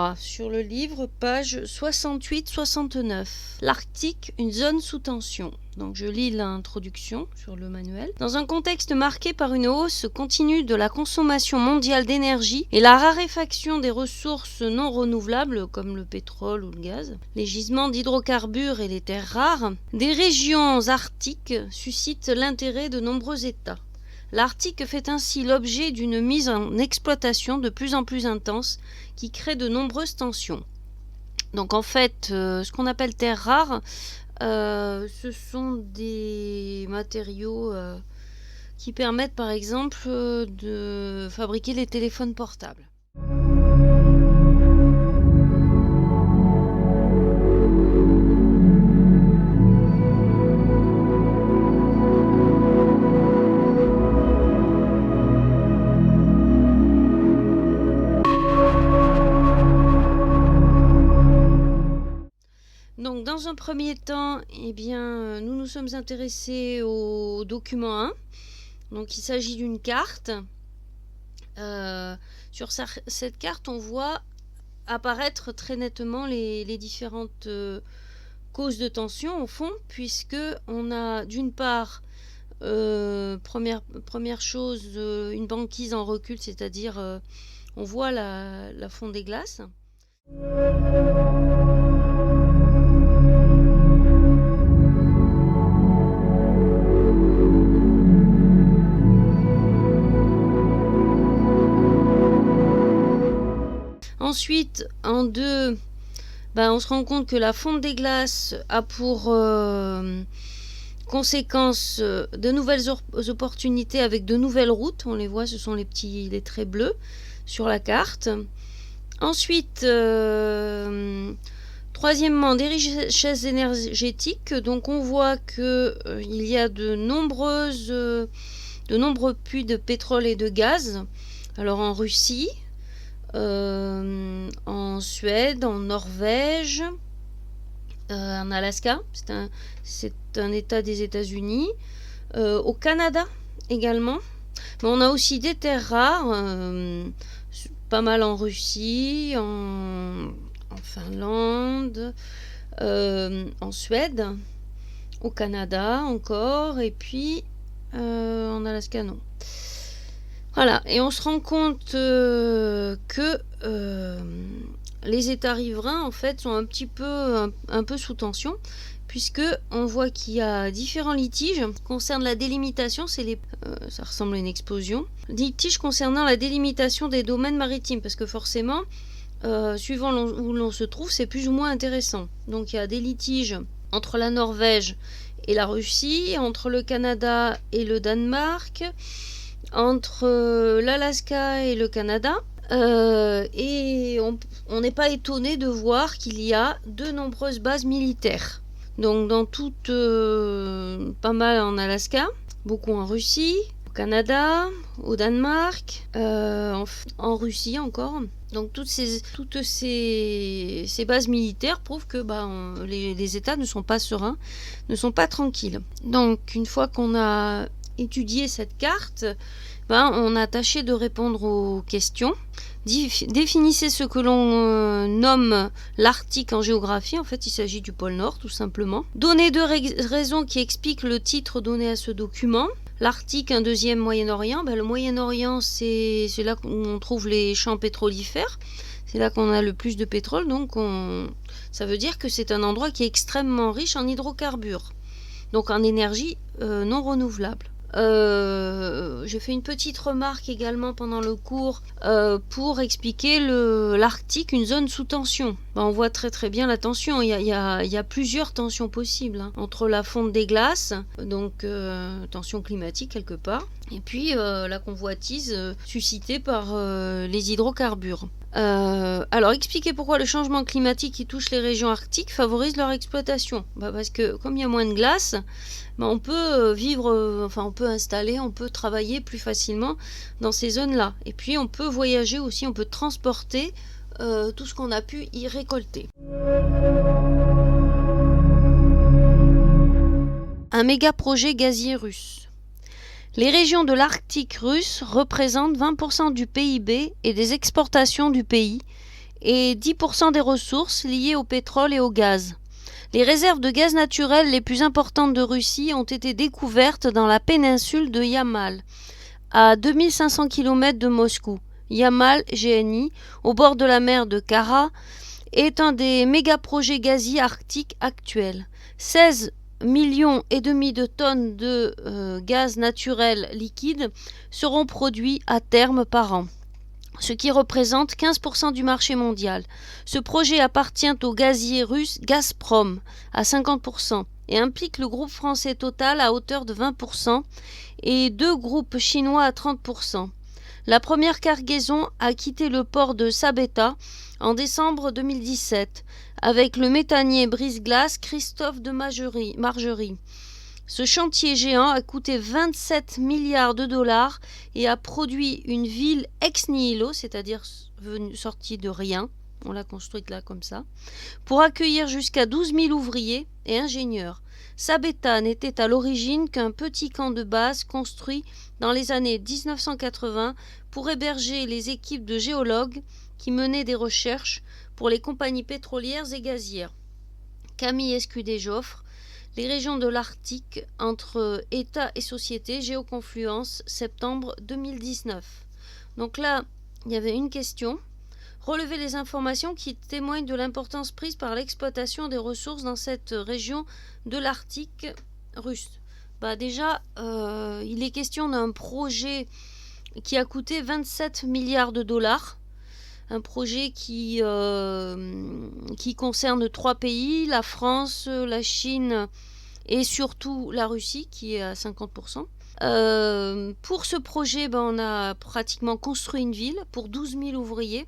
moi, sur le livre, page 68-69. L'Arctique, une zone sous tension. Donc je lis l'introduction sur le manuel. Dans un contexte marqué par une hausse continue de la consommation mondiale d'énergie et la raréfaction des ressources non renouvelables comme le pétrole ou le gaz, les gisements d'hydrocarbures et les terres rares, des régions arctiques suscitent l'intérêt de nombreux États. L'Arctique fait ainsi l'objet d'une mise en exploitation de plus en plus intense qui crée de nombreuses tensions. Donc en fait, ce qu'on appelle terres rares, ce sont des matériaux qui permettent par exemple de fabriquer les téléphones portables. Donc, dans un premier temps, nous nous sommes intéressés au document 1. Donc, il s'agit d'une carte. Sur cette carte, on voit apparaître très nettement les différentes causes de tension au fond, puisque on a d'une part, première chose, une banquise en recul, c'est-à-dire on voit la fonte des glaces. Ensuite, en 2, on se rend compte que la fonte des glaces a pour conséquence de nouvelles opportunités avec de nouvelles routes. On les voit, ce sont les traits bleus sur la carte. Ensuite, troisièmement, des richesses énergétiques. Donc on voit qu'il y a de nombreux puits de pétrole et de gaz. Alors en Russie, en Suède, en Norvège, en Alaska, c'est un état des États-Unis, au Canada également. Mais on a aussi des terres rares, pas mal en Russie, en Finlande, en Suède, au Canada encore, et puis en Alaska non. Voilà, et on se rend compte que les États riverains en fait sont un peu sous tension, puisque on voit qu'il y a différents litiges concernant la délimitation. Ça ressemble à une explosion. Litiges concernant la délimitation des domaines maritimes, parce que forcément, suivant où l'on se trouve, c'est plus ou moins intéressant. Donc il y a des litiges entre la Norvège et la Russie, entre le Canada et le Danemark, entre l'Alaska et le Canada, et on n'est pas étonné de voir qu'il y a de nombreuses bases militaires. Donc dans toutes, pas mal en Alaska, beaucoup en Russie, au Canada, au Danemark, en Russie encore. Donc toutes ces bases militaires prouvent que les États ne sont pas sereins, ne sont pas tranquilles. Donc une fois qu'on a étudier cette carte, on a tâché de répondre aux questions. Définissez ce que l'on nomme l'Arctique en géographie. En fait, il s'agit du pôle Nord, tout simplement. Donnez 2 raisons qui expliquent le titre donné à ce document. L'Arctique, un deuxième Moyen-Orient. Le Moyen-Orient, c'est là où on trouve les champs pétrolifères. C'est là qu'on a le plus de pétrole. Donc, ça veut dire que c'est un endroit qui est extrêmement riche en hydrocarbures. Donc, en énergie non renouvelable. J'ai fait une petite remarque également pendant le cours pour expliquer l'Arctique, une zone sous tension. On voit très très bien la tension. Il y a plusieurs tensions possibles, entre la fonte des glaces, donc tension climatique quelque part, et puis la convoitise suscitée par les hydrocarbures. Alors expliquer pourquoi le changement climatique qui touche les régions arctiques favorise leur exploitation. Parce que comme il y a moins de glace, on peut on peut installer, on peut travailler plus facilement dans ces zones-là. Et puis on peut voyager aussi, on peut transporter tout ce qu'on a pu y récolter. Un méga projet gazier russe. Les régions de l'Arctique russe représentent 20% du PIB et des exportations du pays et 10% des ressources liées au pétrole et au gaz. Les réserves de gaz naturel les plus importantes de Russie ont été découvertes dans la péninsule de Yamal, à 2500 km de Moscou. Yamal GNI, au bord de la mer de Kara, est un des méga-projets gaziers arctiques actuels. 16 millions et demi de tonnes de gaz naturel liquide seront produits à terme par an, ce qui représente 15% du marché mondial. Ce projet appartient au gazier russe Gazprom à 50% et implique le groupe français Total à hauteur de 20% et deux groupes chinois à 30%. La première cargaison a quitté le port de Sabeta en décembre 2017 avec le méthanier brise-glace Christophe de Margerie. Ce chantier géant a coûté 27 milliards de dollars et a produit une ville ex nihilo, c'est-à-dire sortie de rien, on l'a construite là comme ça, pour accueillir jusqu'à 12 000 ouvriers et ingénieurs. Sabeta n'était à l'origine qu'un petit camp de base construit dans les années 1980 pour héberger les équipes de géologues qui menaient des recherches pour les compagnies pétrolières et gazières. Camille Escudé-Joffre, les régions de l'Arctique entre État et société, Géoconfluence, septembre 2019. Donc là, il y avait une question. Relever les informations qui témoignent de l'importance prise par l'exploitation des ressources dans cette région de l'Arctique russe. Déjà, il est question d'un projet qui a coûté 27 milliards de dollars. Un projet qui concerne 3 pays, la France, la Chine et surtout la Russie qui est à 50%. Pour ce projet, on a pratiquement construit une ville pour 12 000 ouvriers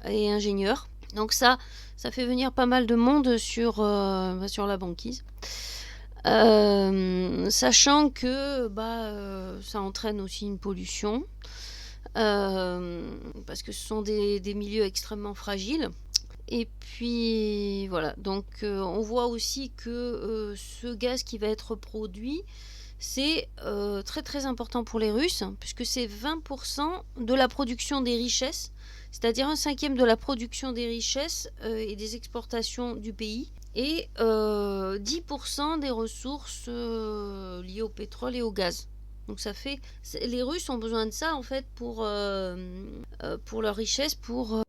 et ingénieurs. Donc ça fait venir pas mal de monde sur la banquise. Sachant que ça entraîne aussi une pollution. Parce que ce sont des milieux extrêmement fragiles. Et puis voilà, donc on voit aussi que ce gaz qui va être produit, c'est très très important pour les Russes, puisque c'est 20% de la production des richesses, c'est-à-dire 1/5 de la production des richesses et des exportations du pays, et 10% des ressources liées au pétrole et au gaz. Donc les Russes ont besoin de ça en fait pour leur richesse, pour